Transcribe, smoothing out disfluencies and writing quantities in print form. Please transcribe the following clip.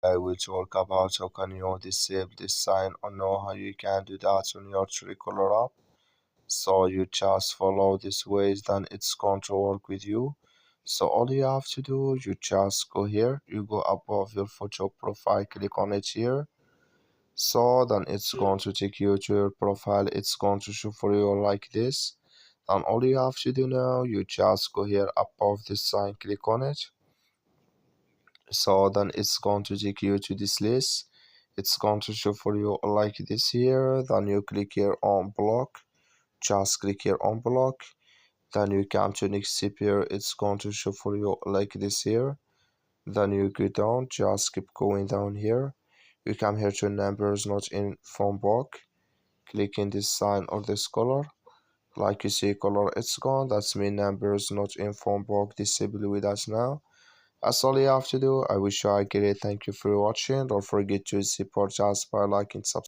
I will talk about how can you disable this sign or know how you can do that on your Truecaller app. So you just follow these ways, then it's going to work with you. So all you have to do, you just go here, you go above your photo profile, click on it here. So then it's going to take you to your profile, it's going to show for you like this. Then all you have to do now, you just go here above this sign, click on it. So then it's going to take you to this list, it's going to show for you like this here. Then you click here on block, just click here on block. Then you come to next step here, it's going to show for you like this here. Then you go down, just keep going down here. You come here to numbers not in Phonebook, click in this sign or this color. Like you see color, it's gone, that's mean numbers not in Phonebook disable with us now. That's all you have to do. I wish you a great thank you for watching. Don't forget to support us by liking, subscribe.